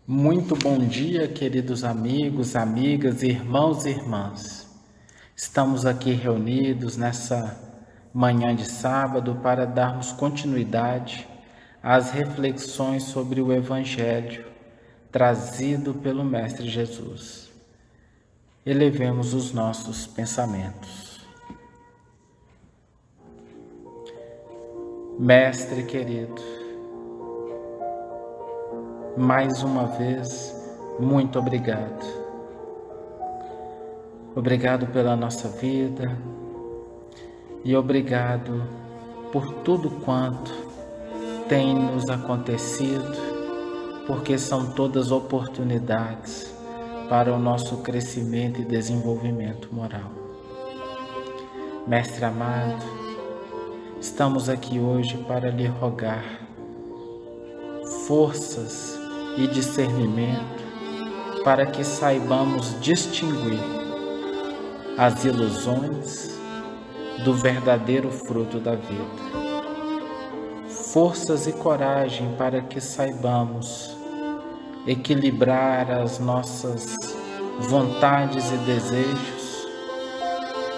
Muito bom dia, queridos amigos, amigas, irmãos e irmãs. Estamos aqui reunidos nessa manhã de sábado para darmos continuidade às reflexões sobre o Evangelho trazido pelo Mestre Jesus. Elevemos os nossos pensamentos. Mestre querido, mais uma vez, muito obrigado. Obrigado pela nossa vida e obrigado por tudo quanto tem nos acontecido, porque são todas oportunidades para o nosso crescimento e desenvolvimento moral. Mestre amado, estamos aqui hoje para lhe rogar forças e discernimento para que saibamos distinguir as ilusões do verdadeiro fruto da vida. Forças e coragem para que saibamos equilibrar as nossas vontades e desejos,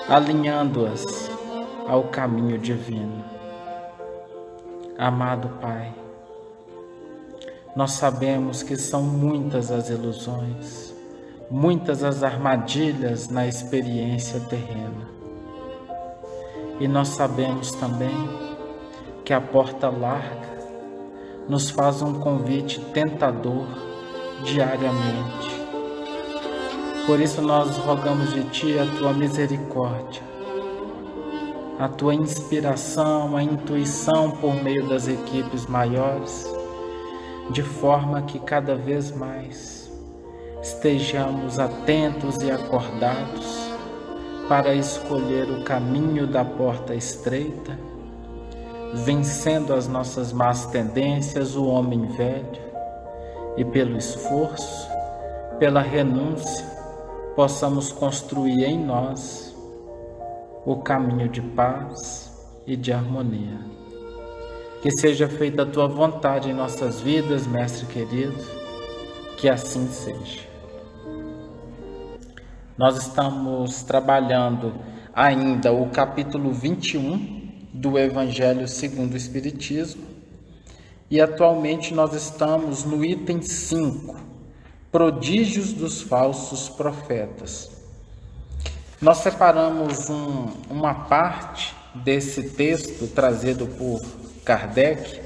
alinhando-as ao caminho divino. Amado Pai, nós sabemos que são muitas as ilusões, muitas as armadilhas na experiência terrena. E nós sabemos também que a porta larga nos faz um convite tentador diariamente. Por isso nós rogamos de Ti a Tua misericórdia, a Tua inspiração, a intuição por meio das equipes maiores, de forma que cada vez mais estejamos atentos e acordados para escolher o caminho da porta estreita, vencendo as nossas más tendências, o homem velho, e pelo esforço, pela renúncia, possamos construir em nós o caminho de paz e de harmonia. Que seja feita a Tua vontade em nossas vidas, Mestre querido, que assim seja. Nós estamos trabalhando ainda o capítulo 21 do Evangelho segundo o Espiritismo e atualmente nós estamos no item 5, Prodígios dos falsos profetas. Nós separamos uma parte desse texto trazido por Kardec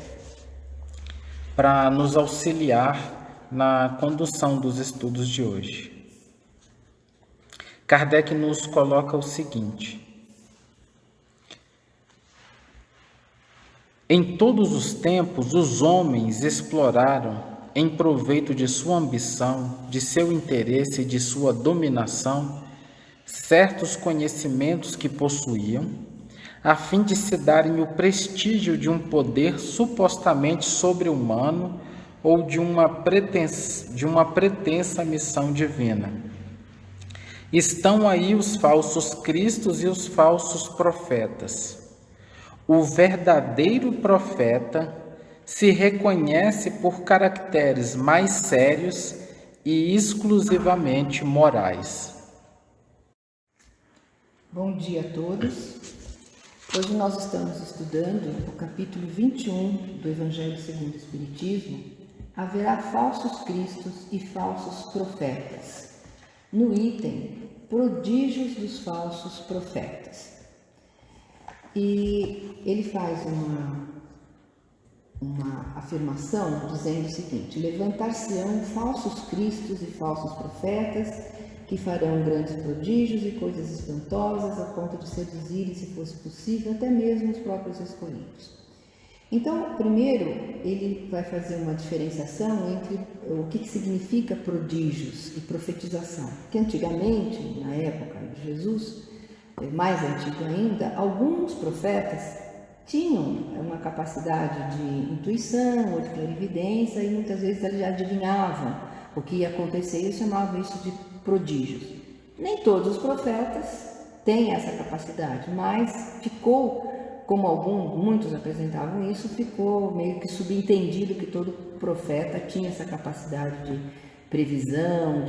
para nos auxiliar na condução dos estudos de hoje. Kardec nos coloca o seguinte: em todos os tempos, os homens exploraram, em proveito de sua ambição, de seu interesse e de sua dominação, certos conhecimentos que possuíam, a fim de se darem o prestígio de um poder supostamente sobre-humano ou de uma pretensa missão divina. Estão aí os falsos cristos e os falsos profetas. O verdadeiro profeta se reconhece por caracteres mais sérios e exclusivamente morais. Bom dia a todos. Hoje nós estamos estudando o capítulo 21 do Evangelho segundo o Espiritismo. Haverá falsos cristos e falsos profetas. No item, prodígios dos falsos profetas. E ele faz uma afirmação dizendo o seguinte: levantar-se-ão falsos cristos e falsos profetas, que farão grandes prodígios e coisas espantosas, a ponto de seduzirem, se fosse possível, até mesmo os próprios escolhidos. Então, primeiro, ele vai fazer uma diferenciação entre o que significa prodígios e profetização. Porque antigamente, na época de Jesus, mais antigo ainda, alguns profetas tinham uma capacidade de intuição ou de clarividência e muitas vezes eles já adivinhavam o que ia acontecer e eles chamavam isso de prodígios. Nem todos os profetas têm essa capacidade, mas ficou, como muitos apresentavam isso, ficou meio que subentendido que todo profeta tinha essa capacidade de previsão,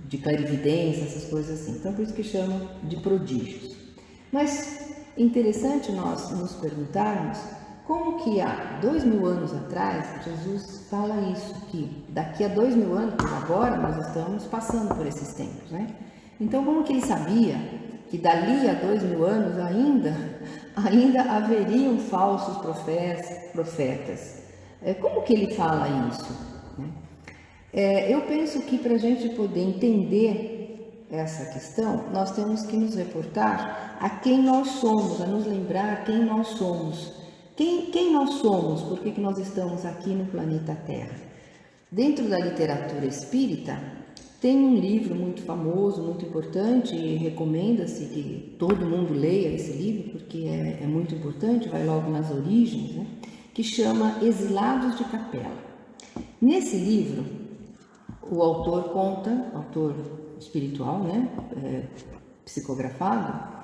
de clarividência, essas coisas assim. Então, por isso que chamam de prodígios. Mas interessante nós nos perguntarmos como que há 2000 anos atrás Jesus fala isso, que daqui a 2000 anos, por agora nós estamos passando por esses tempos, né? Então, como que ele sabia que dali a 2000 anos ainda haveriam falsos profetas? Como que ele fala isso, né? Eu penso que para a gente poder entender essa questão, nós temos que nos reportar a quem nós somos, a nos lembrar quem nós somos. Quem nós somos? Por que nós estamos aqui no planeta Terra? Dentro da literatura espírita, tem um livro muito famoso, muito importante, e recomenda-se que todo mundo leia esse livro, porque é muito importante, vai logo nas origens, né? Que chama Exilados de Capela. Nesse livro, o autor conta, autor espiritual, né? Psicografado,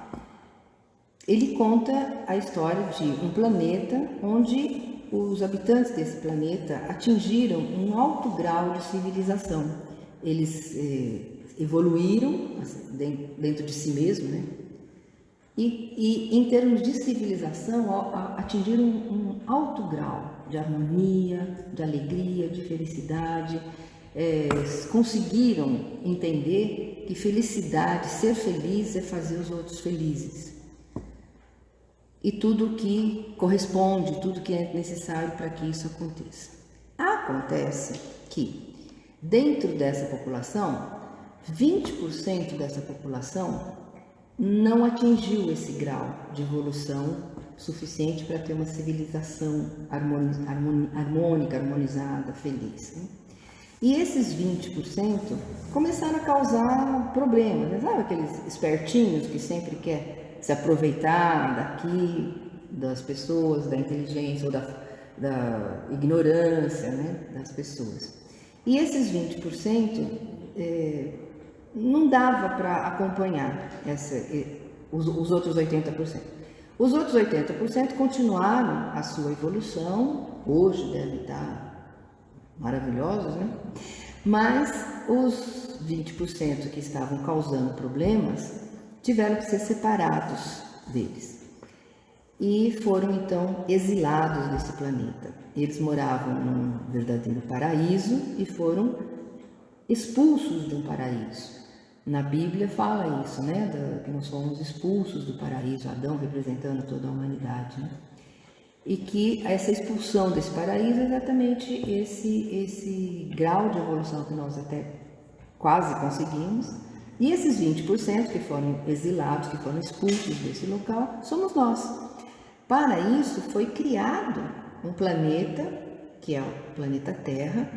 ele conta a história de um planeta onde os habitantes desse planeta atingiram um alto grau de civilização. Eles evoluíram dentro de si mesmo, né? E em termos de civilização, atingiram um alto grau de harmonia, de alegria, de felicidade. Conseguiram entender que felicidade, ser feliz é fazer os outros felizes. E tudo que corresponde, tudo que é necessário para que isso aconteça. Acontece que dentro dessa população, 20% dessa população não atingiu esse grau de evolução suficiente para ter uma civilização harmônica, harmonizada, feliz, né? E esses 20% começaram a causar problemas, né? Sabe aqueles espertinhos que sempre quer se aproveitar daqui, das pessoas, da inteligência ou da ignorância, né, das pessoas. E esses 20% não dava para acompanhar os outros 80%. Os outros 80% continuaram a sua evolução, hoje devem estar maravilhosos, né? Mas os 20% que estavam causando problemas tiveram que ser separados deles e foram então exilados desse planeta. Eles moravam num verdadeiro paraíso e foram expulsos de um paraíso. Na Bíblia fala isso, né? Que nós fomos expulsos do paraíso, Adão representando toda a humanidade, né? E que essa expulsão desse paraíso é exatamente esse grau de evolução que nós até quase conseguimos. E esses 20% que foram exilados, que foram expulsos desse local, somos nós. Para isso foi criado um planeta, que é o planeta Terra,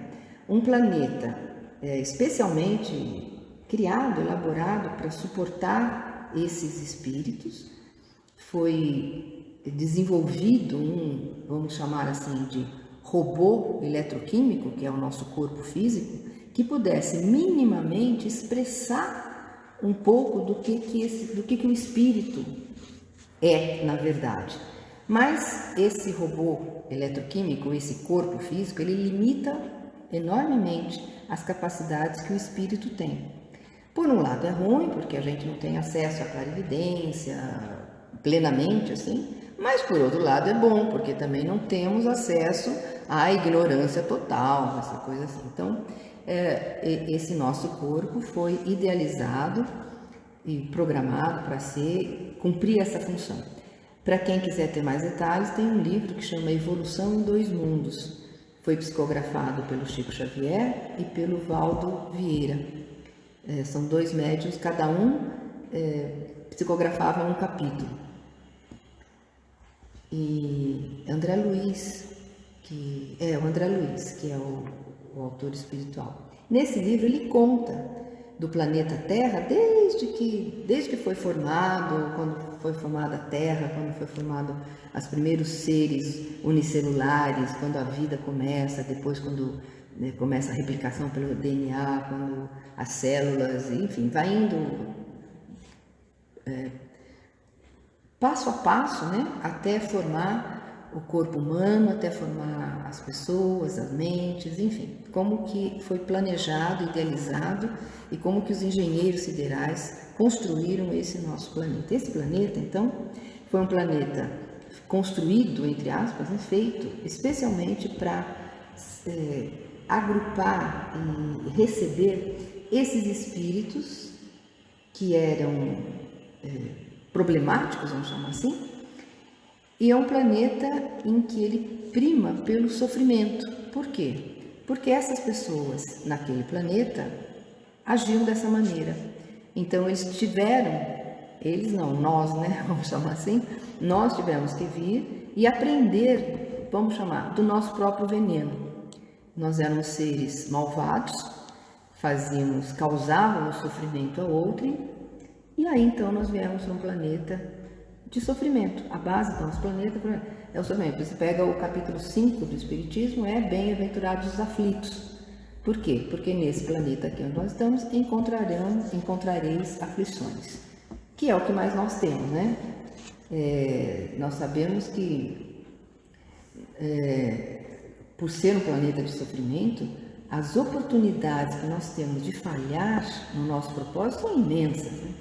um planeta especialmente criado, elaborado para suportar esses espíritos. Foi desenvolvido vamos chamar assim, de robô eletroquímico, que é o nosso corpo físico, que pudesse minimamente expressar um pouco do que o espírito é, na verdade. Mas esse robô eletroquímico, esse corpo físico, ele limita enormemente as capacidades que o espírito tem. Por um lado é ruim, porque a gente não tem acesso à clarividência plenamente, assim, mas por outro lado é bom, porque também não temos acesso à ignorância total, essa coisa assim. Então, esse nosso corpo foi idealizado e programado para cumprir essa função. Para quem quiser ter mais detalhes, tem um livro que chama Evolução em Dois Mundos. Foi psicografado pelo Chico Xavier e pelo Valdo Vieira. São dois médiuns, cada um psicografava um capítulo. E André Luiz, que é o autor espiritual. Nesse livro ele conta do planeta Terra desde que foi formado, quando foi formada a Terra, quando foi formado os primeiros seres unicelulares, quando a vida começa, depois quando começa a replicação pelo DNA, quando as células, enfim, vai indo passo a passo, né, até formar o corpo humano até formar as pessoas, as mentes, enfim, como que foi planejado, idealizado e como que os engenheiros siderais construíram esse nosso planeta. Esse planeta, então, foi um planeta construído, entre aspas, feito especialmente para agrupar e receber esses espíritos que eram problemáticos, vamos chamar assim, e é um planeta em que ele prima pelo sofrimento. Por quê? Porque essas pessoas naquele planeta agiam dessa maneira. Então nós, né, vamos chamar assim, nós tivemos que vir e aprender, vamos chamar, do nosso próprio veneno. Nós éramos seres malvados, causávamos sofrimento a outrem, e aí então nós viemos para um planeta de sofrimento. A base do nosso planeta é o sofrimento. Você pega o capítulo 5 do Espiritismo, é bem-aventurados os aflitos. Por quê? Porque nesse planeta aqui onde nós estamos, encontrareis aflições, que é o que mais nós temos, né? Nós sabemos que, por ser um planeta de sofrimento, as oportunidades que nós temos de falhar no nosso propósito são imensas, né?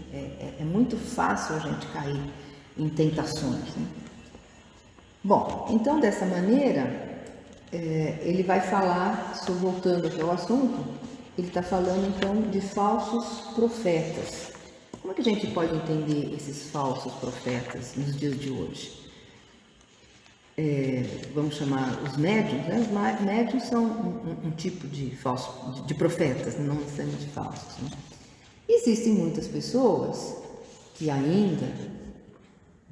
É muito fácil a gente cair em tentações, né? Bom, então dessa maneira, ele vai falar, voltando aqui ao assunto, ele está falando então de falsos profetas. Como é que a gente pode entender esses falsos profetas nos dias de hoje? Vamos chamar os médiuns, né? Os médiuns são um tipo de profetas, não necessariamente falsos, né? Existem muitas pessoas que ainda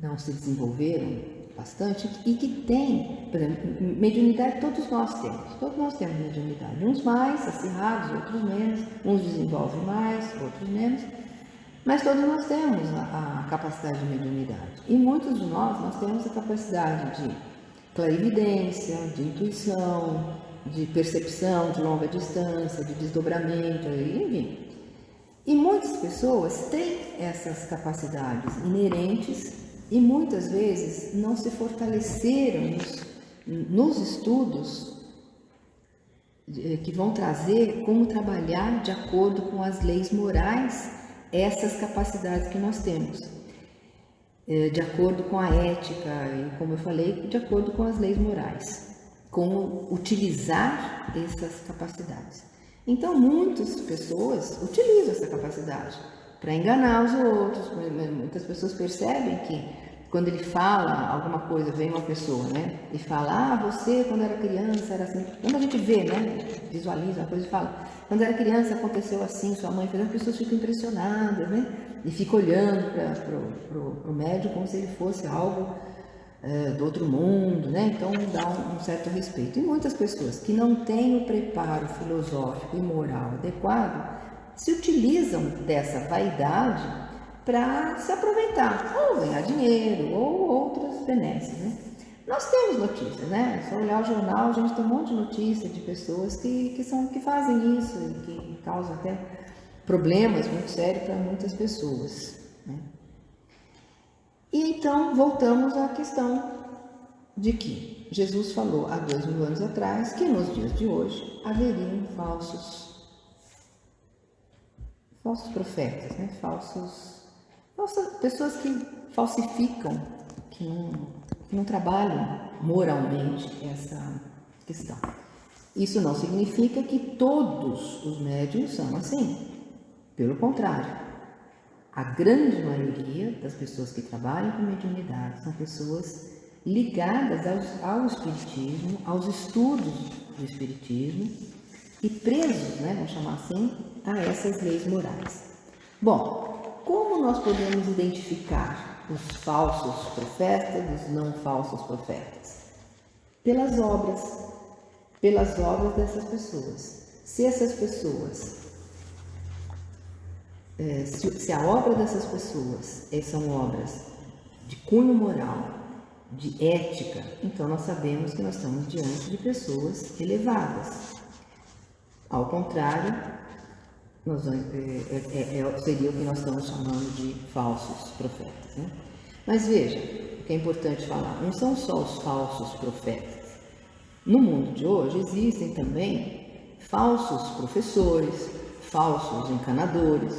não se desenvolveram bastante e que têm, por exemplo, mediunidade todos nós temos mediunidade, uns mais acirrados, outros menos, uns desenvolvem mais, outros menos, mas todos nós temos a capacidade de mediunidade e muitos de nós temos a capacidade de clarividência, de intuição, de percepção de longa distância, de desdobramento, enfim. E muitas pessoas têm essas capacidades inerentes e muitas vezes não se fortaleceram nos estudos que vão trazer como trabalhar de acordo com as leis morais essas capacidades que nós temos, de acordo com a ética e, como eu falei, de acordo com as leis morais, como utilizar essas capacidades. Então, muitas pessoas utilizam essa capacidade para enganar os outros. Muitas pessoas percebem que quando ele fala alguma coisa, vem uma pessoa, né, e fala, você quando era criança era assim. Quando a gente vê, né, visualiza uma coisa e fala, quando era criança aconteceu assim, sua mãe fez, as pessoas ficam impressionadas, né, e ficam olhando para o médium como se ele fosse algo do outro mundo, né? Então dá um certo respeito. E muitas pessoas que não têm o preparo filosófico e moral adequado se utilizam dessa vaidade para se aproveitar, ou ganhar dinheiro, ou outras benesses, né? Nós temos notícias, né? Só olhar o jornal, a gente tem um monte de notícias de pessoas que fazem isso e que causam até problemas muito sérios para muitas pessoas, né? E então voltamos à questão de que Jesus falou há 2000 anos atrás que nos dias de hoje haveriam falsos profetas, né? Falsas pessoas que falsificam, que não trabalham moralmente essa questão. Isso não significa que todos os médiuns são assim. Pelo contrário, a grande maioria das pessoas que trabalham com mediunidade são pessoas ligadas ao espiritismo, aos estudos do espiritismo e presos, né, vamos chamar assim, a essas leis morais. Bom, como nós podemos identificar os falsos profetas e os não falsos profetas? Pelas obras dessas pessoas. Se essas pessoas se a obra dessas pessoas são obras de cunho moral, de ética, então nós sabemos que nós estamos diante de pessoas elevadas. Ao contrário, seria o que nós estamos chamando de falsos profetas, né? Mas veja, que é importante falar, não são só os falsos profetas. No mundo de hoje existem também falsos professores, falsos encanadores,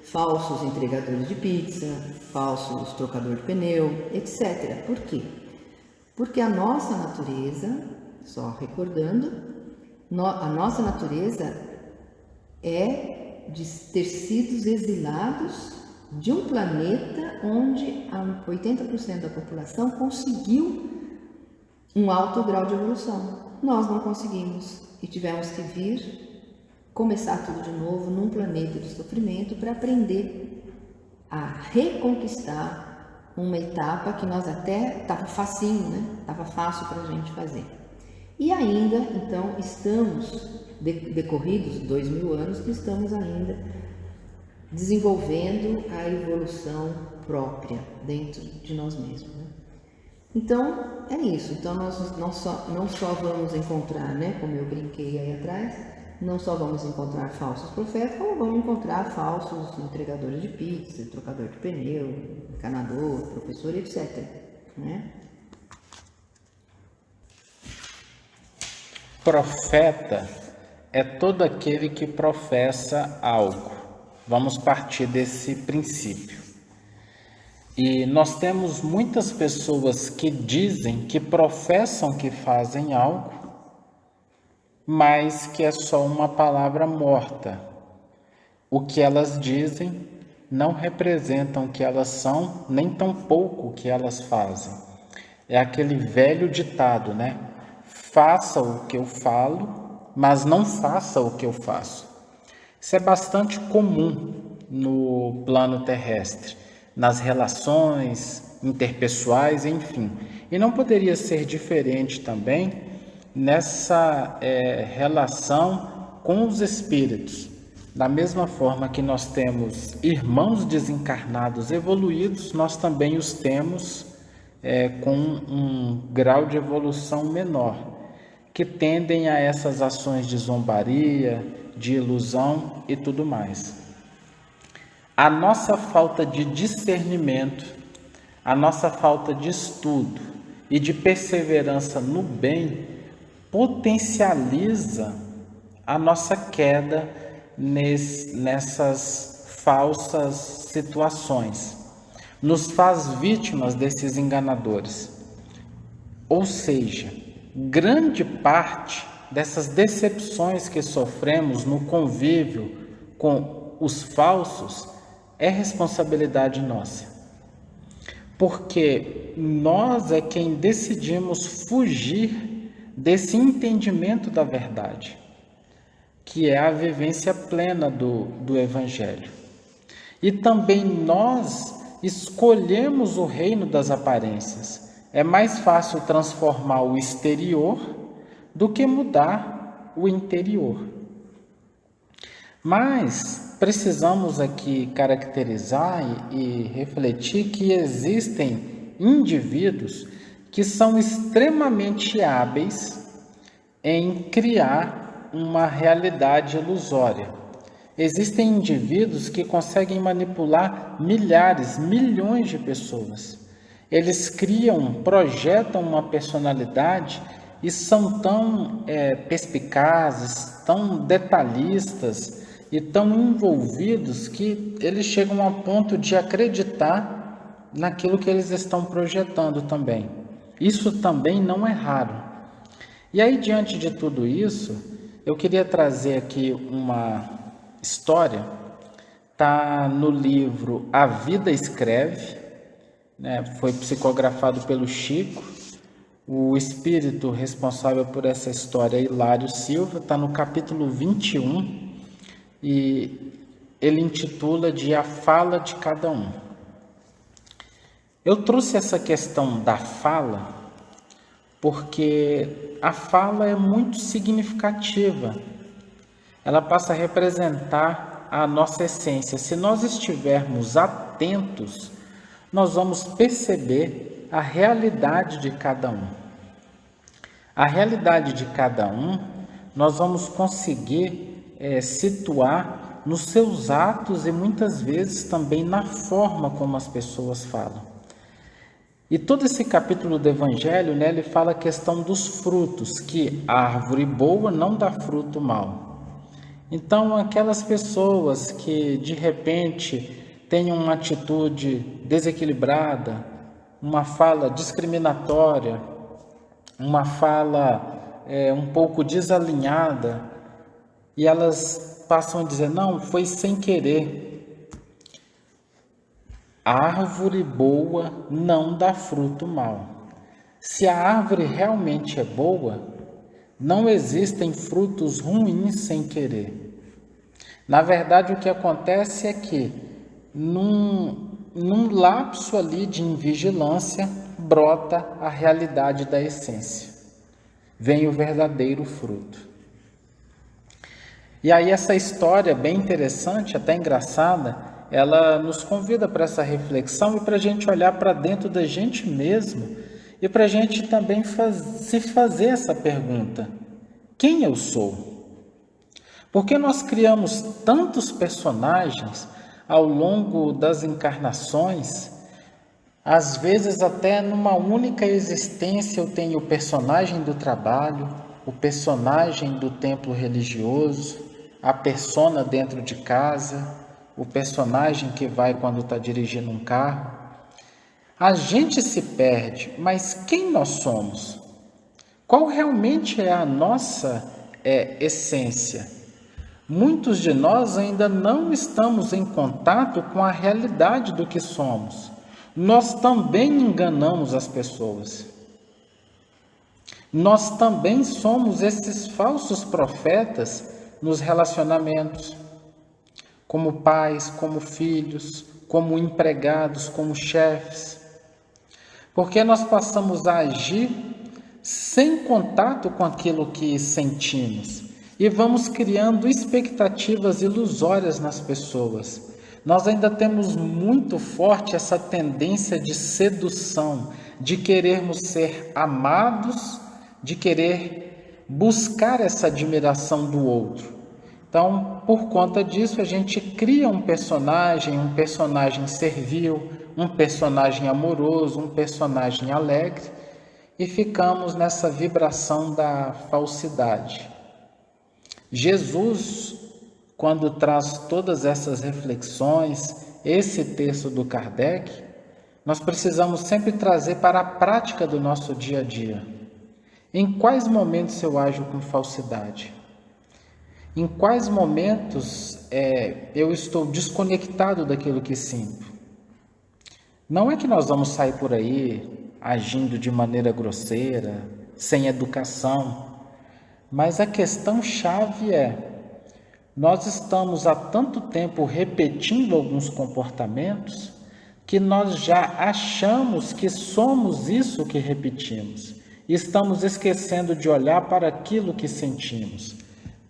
falsos entregadores de pizza, falsos trocadores de pneu, etc. Por quê? Porque a nossa natureza, só recordando, a nossa natureza é de tecidos exilados de um planeta onde 80% da população conseguiu um alto grau de evolução. Nós não conseguimos e tivemos que vir começar tudo de novo num planeta de sofrimento para aprender a reconquistar uma etapa que nós até estava facinho, né? Estava fácil para a gente fazer. E ainda, então, estamos decorridos 2000 anos que estamos ainda desenvolvendo a evolução própria dentro de nós mesmos, né? Então, é isso. Então, nós não só vamos encontrar, né, como eu brinquei aí atrás, não só vamos encontrar falsos profetas, como vamos encontrar falsos entregadores de pizza, trocador de pneu, encanador, professor, etc. Né? Profeta é todo aquele que professa algo. Vamos partir desse princípio. E nós temos muitas pessoas que dizem que professam que fazem algo, mas que é só uma palavra morta. O que elas dizem não representam o que elas são, nem tampouco o que elas fazem. É aquele velho ditado, né? Faça o que eu falo, mas não faça o que eu faço. Isso é bastante comum no plano terrestre, nas relações interpessoais, enfim. E não poderia ser diferente também nessa relação com os espíritos. Da mesma forma que nós temos irmãos desencarnados evoluídos, nós também os temos com um grau de evolução menor, que tendem a essas ações de zombaria, de ilusão e tudo mais. A nossa falta de discernimento, a nossa falta de estudo e de perseverança no bem potencializa a nossa queda nessas falsas situações, nos faz vítimas desses enganadores. Ou seja, grande parte dessas decepções que sofremos no convívio com os falsos é responsabilidade nossa, porque nós é quem decidimos fugir desse entendimento da verdade, que é a vivência plena do Evangelho. E também nós escolhemos o reino das aparências. É mais fácil transformar o exterior do que mudar o interior. Mas precisamos aqui caracterizar e refletir que existem indivíduos que são extremamente hábeis em criar uma realidade ilusória. Existem indivíduos que conseguem manipular milhares, milhões de pessoas. Eles projetam uma personalidade e são tão perspicazes, tão detalhistas e tão envolvidos que eles chegam ao ponto de acreditar naquilo que eles estão projetando também. Isso também não é raro. E aí, diante de tudo isso, eu queria trazer aqui uma história. Está no livro A Vida Escreve, né? Foi psicografado pelo Chico. O espírito responsável por essa história é Hilário Silva. Está no capítulo 21 e ele intitula de A Fala de Cada Um. Eu trouxe essa questão da fala porque a fala é muito significativa. Ela passa a representar a nossa essência. Se nós estivermos atentos, nós vamos perceber a realidade de cada um. A realidade de cada um, nós vamos conseguir situar nos seus atos e muitas vezes também na forma como as pessoas falam. E todo esse capítulo do Evangelho, né, ele fala a questão dos frutos, que a árvore boa não dá fruto mau. Então, aquelas pessoas que de repente têm uma atitude desequilibrada, uma fala discriminatória, uma fala um pouco desalinhada, e elas passam a dizer, não, foi sem querer. A árvore boa não dá fruto mau. Se a árvore realmente é boa, não existem frutos ruins sem querer. Na verdade, o que acontece é que, num lapso ali de invigilância, brota a realidade da essência. Vem o verdadeiro fruto. E aí essa história bem interessante, até engraçada, ela nos convida para essa reflexão e para a gente olhar para dentro da gente mesmo e para a gente também se fazer essa pergunta: quem eu sou? Porque nós criamos tantos personagens ao longo das encarnações, às vezes até numa única existência eu tenho o personagem do trabalho, o personagem do templo religioso, a persona dentro de casa, o personagem que vai quando está dirigindo um carro. A gente se perde, mas quem nós somos? Qual realmente é a nossa essência? Muitos de nós ainda não estamos em contato com a realidade do que somos. Nós também enganamos as pessoas. Nós também somos esses falsos profetas nos relacionamentos, como pais, como filhos, como empregados, como chefes. Porque nós passamos a agir sem contato com aquilo que sentimos e vamos criando expectativas ilusórias nas pessoas. Nós ainda temos muito forte essa tendência de sedução, de querermos ser amados, de querer buscar essa admiração do outro. Então, por conta disso, a gente cria um personagem servil, um personagem amoroso, um personagem alegre, e ficamos nessa vibração da falsidade. Jesus, quando traz todas essas reflexões, esse texto do Kardec, nós precisamos sempre trazer para a prática do nosso dia a dia. Em quais momentos eu ajo com falsidade? Em quais momentos eu estou desconectado daquilo que sinto? Não é que nós vamos sair por aí agindo de maneira grosseira, sem educação, mas a questão-chave nós estamos há tanto tempo repetindo alguns comportamentos que nós já achamos que somos isso que repetimos. E estamos esquecendo de olhar para aquilo que sentimos.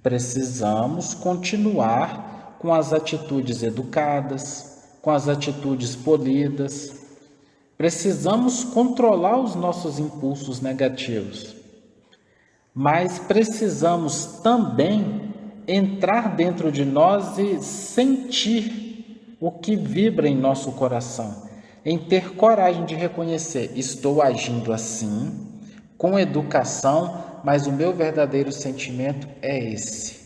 Precisamos continuar com as atitudes educadas, com as atitudes polidas. Precisamos controlar os nossos impulsos negativos. Mas precisamos também entrar dentro de nós e sentir o que vibra em nosso coração. Em ter coragem de reconhecer, estou agindo assim, com educação, mas o meu verdadeiro sentimento é esse.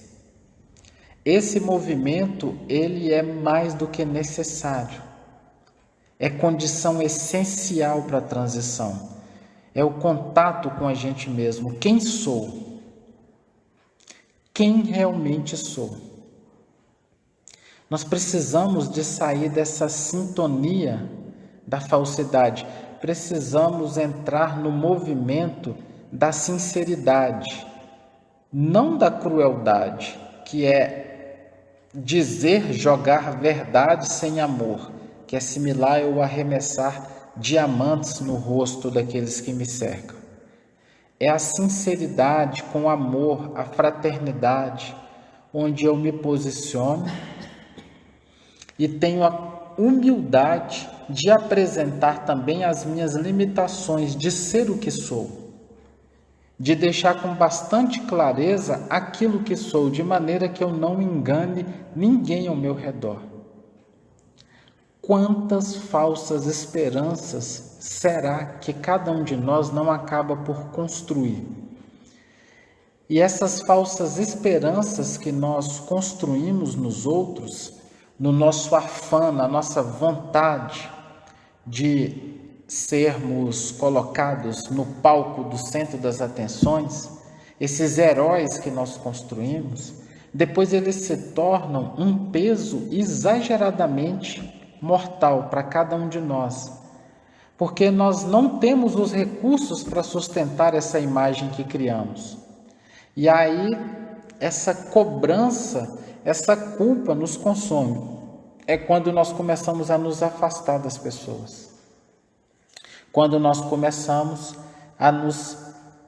Esse movimento, ele é mais do que necessário. É condição essencial para a transição. É o contato com a gente mesmo. Quem sou? Quem realmente sou? Nós precisamos de sair dessa sintonia da falsidade. Precisamos entrar no movimento da sinceridade, não da crueldade, que é dizer jogar verdade sem amor, que é similar a eu arremessar diamantes no rosto daqueles que me cercam. É a sinceridade com amor, a fraternidade, onde eu me posiciono e tenho a humildade de apresentar também as minhas limitações, de ser o que sou, de deixar com bastante clareza aquilo que sou, de maneira que eu não engane ninguém ao meu redor. Quantas falsas esperanças será que cada um de nós não acaba por construir? E essas falsas esperanças que nós construímos nos outros, no nosso afã, na nossa vontade de sermos colocados no palco do centro das atenções, esses heróis que nós construímos, depois eles se tornam um peso exageradamente mortal para cada um de nós, porque nós não temos os recursos para sustentar essa imagem que criamos. E aí essa cobrança, essa culpa nos consome. É quando nós começamos a nos afastar das pessoas. Quando nós começamos a nos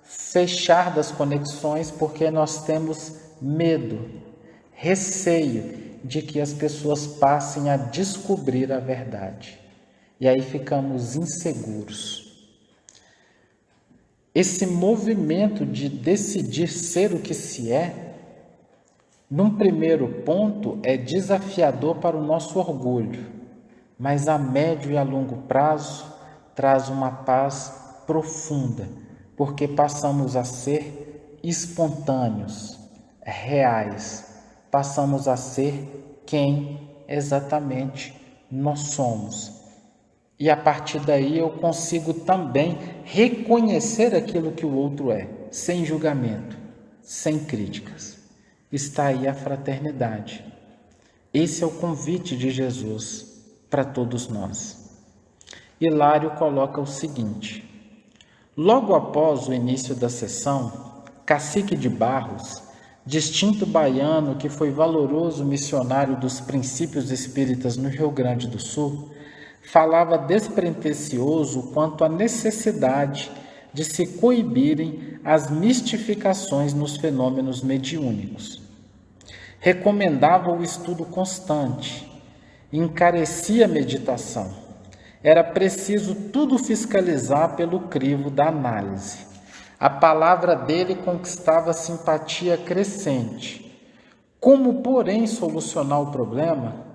fechar das conexões, porque nós temos medo, receio de que as pessoas passem a descobrir a verdade. E aí ficamos inseguros. Esse movimento de decidir ser o que se é, num primeiro ponto, é desafiador para o nosso orgulho, mas a médio e a longo prazo traz uma paz profunda, porque passamos a ser espontâneos, reais, passamos a ser quem exatamente nós somos. E a partir daí eu consigo também reconhecer aquilo que o outro é, sem julgamento, sem críticas. Está aí a fraternidade. Esse é o convite de Jesus para todos nós. Hilário coloca o seguinte: logo após o início da sessão, Cacique de Barros, distinto baiano que foi valoroso missionário dos princípios espíritas no Rio Grande do Sul, falava despretensioso quanto à necessidade de se coibirem as mistificações nos fenômenos mediúnicos. Recomendava o estudo constante, encarecia a meditação. Era preciso tudo fiscalizar pelo crivo da análise. A palavra dele conquistava simpatia crescente. Como, porém, solucionar o problema?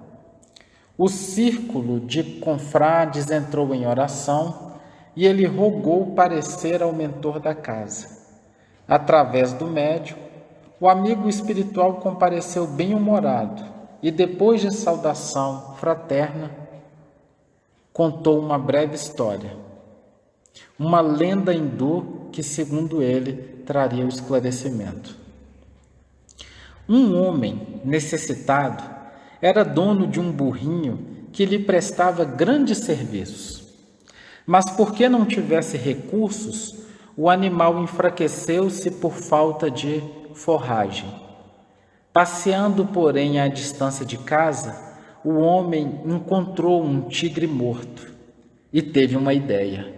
O círculo de confrades entrou em oração e ele rogou parecer ao mentor da casa. Através do médium, o amigo espiritual compareceu bem-humorado e, depois de saudação fraterna, contou uma breve história. Uma lenda hindu que, segundo ele, traria o esclarecimento. Um homem necessitado era dono de um burrinho que lhe prestava grandes serviços. Mas porque não tivesse recursos, o animal enfraqueceu-se por falta de forragem. Passeando, porém, à distância de casa, o homem encontrou um tigre morto e teve uma ideia.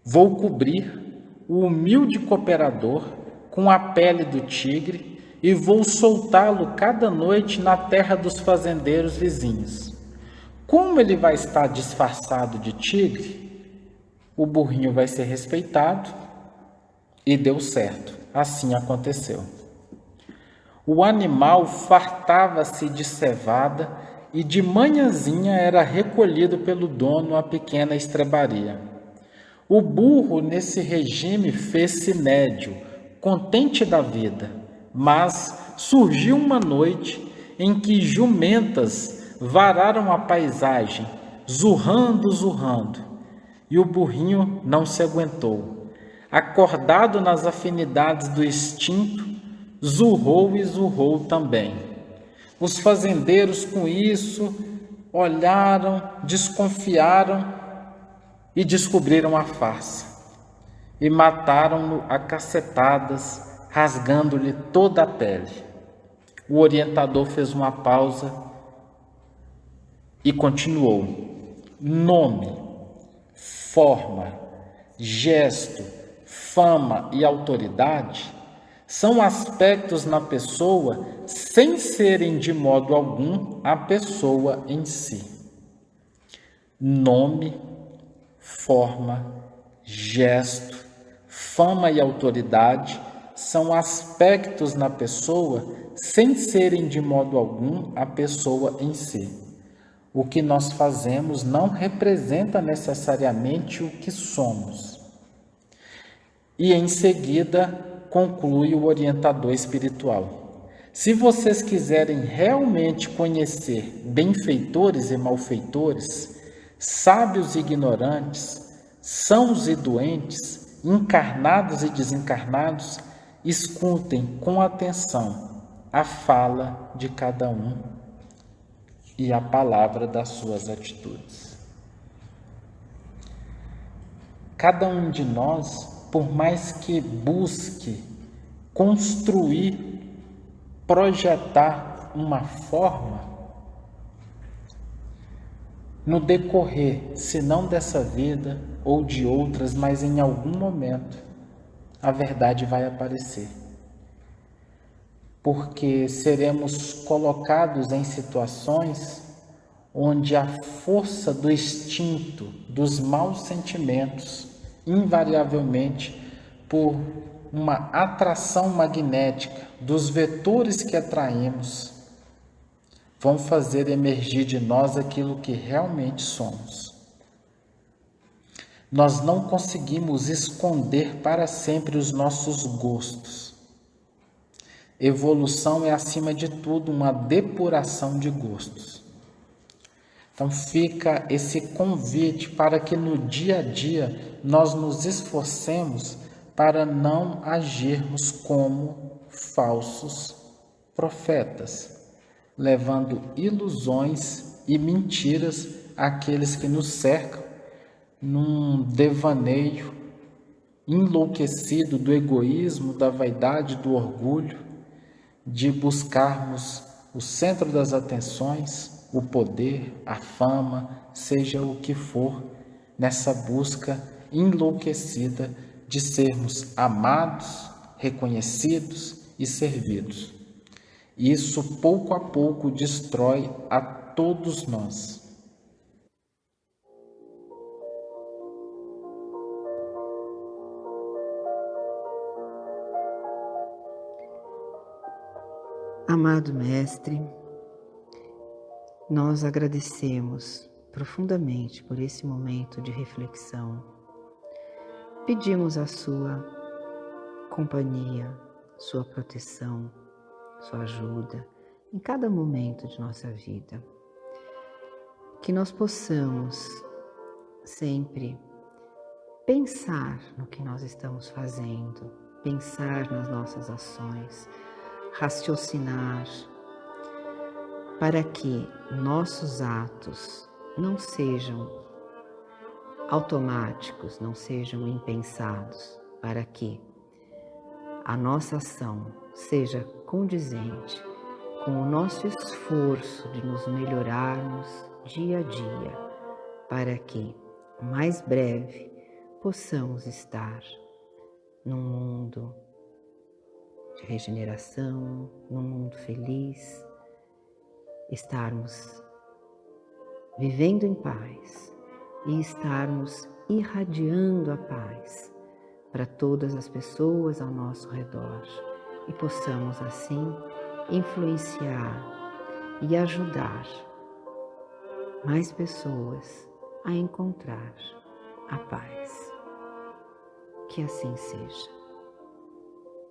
Vou cobrir o humilde cooperador com a pele do tigre e vou soltá-lo cada noite na terra dos fazendeiros vizinhos. Como ele vai estar disfarçado de tigre, o burrinho vai ser respeitado, e deu certo. Assim aconteceu. O animal fartava-se de cevada e de manhãzinha era recolhido pelo dono à pequena estrebaria. O burro, nesse regime, fez-se nédio, contente da vida. Mas surgiu uma noite em que jumentas vararam a paisagem, zurrando, e o burrinho não se aguentou. Acordado nas afinidades do instinto, zurrou também. Os fazendeiros, com isso, olharam, desconfiaram e descobriram a farsa. E mataram-no a cacetadas, rasgando-lhe toda a pele. O orientador fez uma pausa e continuou. Nome, forma, gesto, fama e autoridade são aspectos na pessoa sem serem de modo algum a pessoa em si. Nome, forma, gesto, fama e autoridade são aspectos na pessoa sem serem de modo algum a pessoa em si. O que nós fazemos não representa necessariamente o que somos. E em seguida conclui o orientador espiritual: se vocês quiserem realmente conhecer benfeitores e malfeitores, sábios e ignorantes, sãos e doentes, encarnados e desencarnados, escutem com atenção a fala de cada um e a palavra das suas atitudes. Cada um de nós, por mais que busque construir, projetar uma forma, no decorrer, se não dessa vida ou de outras, mas em algum momento, a verdade vai aparecer. Porque seremos colocados em situações onde a força do instinto, dos maus sentimentos, invariavelmente, por uma atração magnética dos vetores que atraímos, vão fazer emergir de nós aquilo que realmente somos. Nós não conseguimos esconder para sempre os nossos gostos. Evolução é, acima de tudo, uma depuração de gostos. Então fica esse convite para que no dia a dia nós nos esforcemos para não agirmos como falsos profetas, levando ilusões e mentiras àqueles que nos cercam num devaneio enlouquecido do egoísmo, da vaidade, do orgulho, de buscarmos o centro das atenções, o poder, a fama, seja o que for, nessa busca enlouquecida de sermos amados, reconhecidos e servidos. Isso pouco a pouco destrói a todos nós. Amado Mestre, nós agradecemos profundamente por esse momento de reflexão. Pedimos a sua companhia, sua proteção, sua ajuda em cada momento de nossa vida. Que nós possamos sempre pensar no que nós estamos fazendo, pensar nas nossas ações, raciocinar, para que nossos atos não sejam automáticos, não sejam impensados, para que a nossa ação seja condizente com o nosso esforço de nos melhorarmos dia a dia, para que, mais breve, possamos estar num mundo de regeneração, num mundo feliz, estarmos vivendo em paz e estarmos irradiando a paz para todas as pessoas ao nosso redor e possamos assim influenciar e ajudar mais pessoas a encontrar a paz. Que assim seja.